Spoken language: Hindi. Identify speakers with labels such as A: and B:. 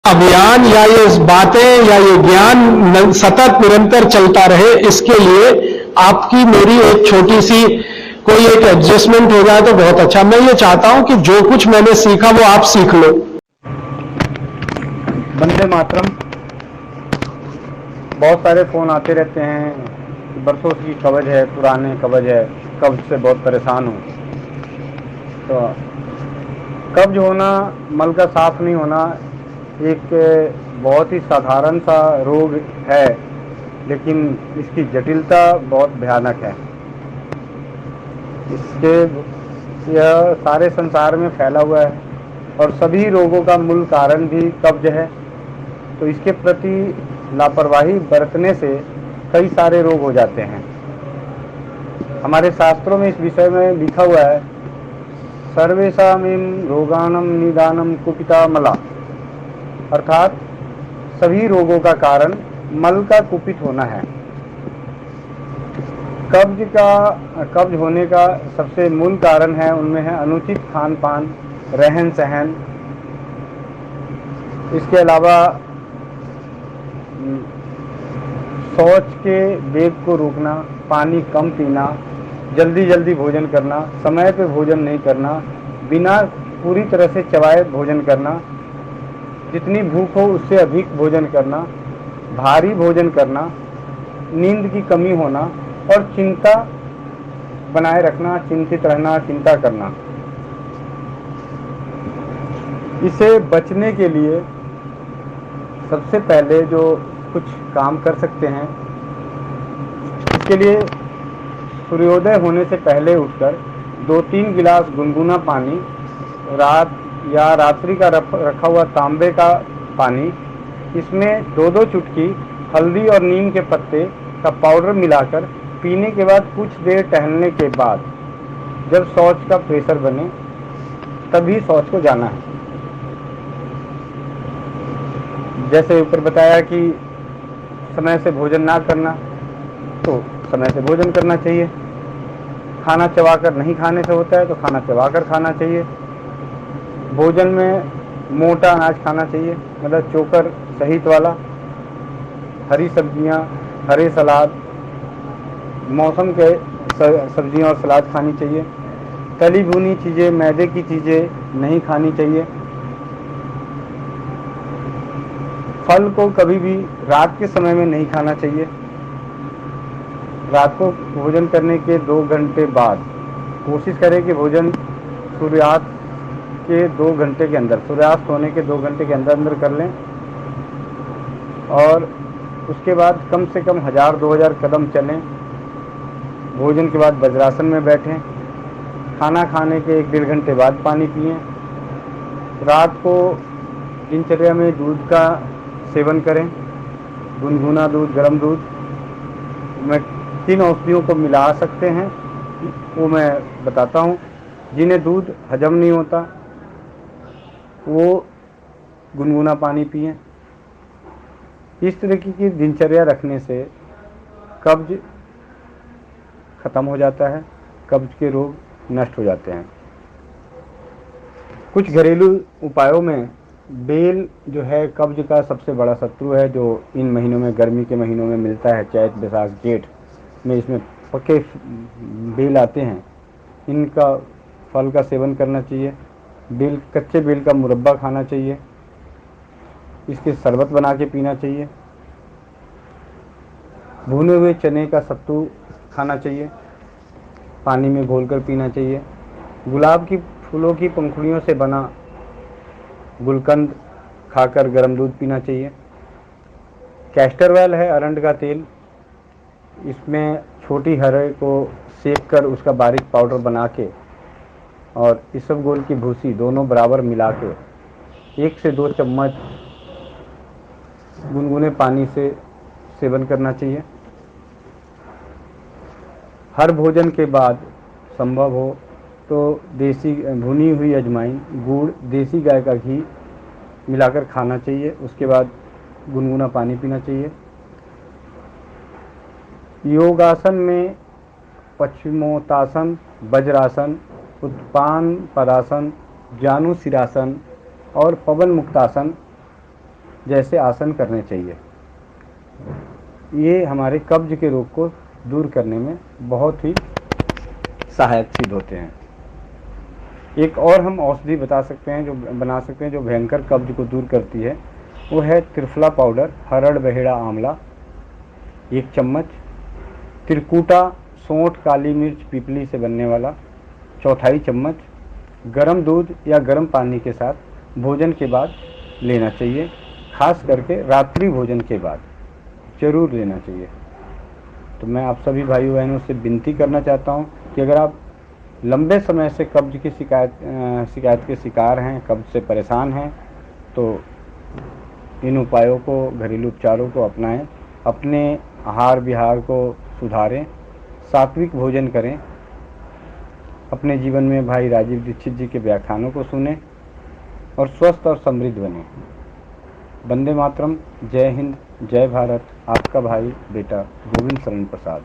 A: अभियान या ये बातें या ये ज्ञान सतत निरंतर चलता रहे, इसके लिए आपकी मेरी एक छोटी सी कोई एक एडजस्टमेंट हो जाए तो बहुत अच्छा। मैं ये चाहता हूं कि जो कुछ मैंने सीखा वो आप सीख लो।
B: वंदे मातरम। बहुत सारे फ़ोन आते रहते हैं, बरसों की कवच है, पुराने कवच है, कब्ज से बहुत परेशान हूँ। तो कब्ज होना, मल का साफ नहीं होना एक बहुत ही साधारण सा रोग है, लेकिन इसकी जटिलता बहुत भयानक है। इसके यह सारे संसार में फैला हुआ है और सभी रोगों का मूल कारण भी कब्ज है। तो इसके प्रति लापरवाही बरतने से कई सारे रोग हो जाते हैं। हमारे शास्त्रों में इस विषय में लिखा हुआ है, सर्वेषां रोगाणां निदानं कुपिता मला, अर्थात सभी रोगों का कारण मल का कुपित होना है। कब्ज होने का सबसे मूल कारण है, उनमें है अनुचित खान पान, रहन सहन। इसके अलावा शौच के वेग को रोकना, पानी कम पीना, जल्दी जल्दी भोजन करना, समय पे भोजन नहीं करना, बिना पूरी तरह से चबाए भोजन करना, जितनी भूख हो उससे अधिक भोजन करना, भारी भोजन करना, नींद की कमी होना और चिंता बनाए रखना, चिंतित रहना, चिंता करना। इसे बचने के लिए सबसे पहले जो कुछ काम कर सकते हैं, इसके लिए सूर्योदय होने से पहले उठकर 2-3 गिलास गुनगुना पानी, रात या रात्रि का रखा हुआ तांबे का पानी, इसमें 2-2 चुटकी हल्दी और नीम के पत्ते का पाउडर मिलाकर पीने के बाद कुछ देर टहलने के बाद जब शौच का प्रेशर बने तभी शौच को जाना है। जैसे ऊपर बताया कि समय से भोजन ना करना, तो समय से भोजन करना चाहिए। खाना चबाकर नहीं खाने से होता है तो खाना चबाकर खाना चाहिए। भोजन में मोटा अनाज खाना चाहिए, मतलब चोकर सहित वाला, हरी सब्जियां, हरे सलाद, मौसम के सब्जियां और सलाद खानी चाहिए। तली भुनी चीज़ें, मैदे की चीज़ें नहीं खानी चाहिए। फल को कभी भी रात के समय में नहीं खाना चाहिए। रात को भोजन करने के 2 घंटे बाद कोशिश करें कि भोजन सूर्यास्त के 2 घंटे के अंदर, सूर्यास्त होने के 2 घंटे के अंदर अंदर कर लें। और उसके बाद कम से कम 1000-2000 कदम चलें। भोजन के बाद वज्रासन में बैठें। खाना खाने के 1-1.5 घंटे बाद पानी पिएं। रात को दिनचर्या में दूध का सेवन करें, गुनगुना दूध, गर्म दूध। मैं 3 औषधियों को मिला सकते हैं, वो मैं बताता हूँ। जिन्हें दूध हजम नहीं होता वो गुनगुना पानी पिएं। इस तरीके की दिनचर्या रखने से कब्ज खत्म हो जाता है, कब्ज के रोग नष्ट हो जाते हैं। कुछ घरेलू उपायों में बेल जो है कब्ज का सबसे बड़ा शत्रु है, जो इन महीनों में, गर्मी के महीनों में मिलता है। चैत, बैसाख, जेठ में इसमें पके बेल आते हैं, इनका फल का सेवन करना चाहिए। बेल, कच्चे बेल का मुरब्बा खाना चाहिए। इसके शरबत बना के पीना चाहिए। भुने हुए चने का सत्तू खाना चाहिए, पानी में घोलकर पीना चाहिए। गुलाब की फूलों की पंखुड़ियों से बना गुलकंद खाकर गर्म दूध पीना चाहिए। कैस्टर ऑयल है, अरंड का तेल, इसमें छोटी हरे को सेक कर उसका बारीक पाउडर बना के और इसबगोल की भूसी दोनों बराबर मिला के 1 से 2 चम्मच गुनगुने पानी से सेवन करना चाहिए। हर भोजन के बाद संभव हो तो देसी भुनी हुई अजवाइन, गुड़, देसी गाय का घी मिलाकर खाना चाहिए। उसके बाद गुनगुना पानी पीना चाहिए। योगासन में पश्चिमोत्तासन, वज्रासन, उत्तान पदासन, जानुशिरासन और पवन मुक्तासन जैसे आसन करने चाहिए। ये हमारे कब्ज के रोग को दूर करने में बहुत ही सहायक सिद्ध होते हैं। एक और हम औषधि बना सकते हैं जो भयंकर कब्ज को दूर करती है, वो है त्रिफला पाउडर, हरड़ बहेड़ा आंवला 1 चम्मच, त्रिकूटा सौंठ काली मिर्च पीपली से बनने वाला 1/4 चम्मच, गर्म दूध या गर्म पानी के साथ भोजन के बाद लेना चाहिए, खास करके रात्रि भोजन के बाद जरूर लेना चाहिए। तो मैं आप सभी भाइयों बहनों से विनती करना चाहता हूं कि अगर आप लंबे समय से कब्ज की शिकायत के शिकार हैं, कब्ज से परेशान हैं, तो इन उपायों को, घरेलू उपचारों को अपनाएं, अपने आहार विहार को सुधारें, सात्विक भोजन करें, अपने जीवन में भाई राजीव दीक्षित जी के व्याख्यानों को सुनें और स्वस्थ और समृद्ध बनें। वंदे मातरम। जय हिंद, जय भारत। आपका भाई बेटा गोविंद शरण प्रसाद।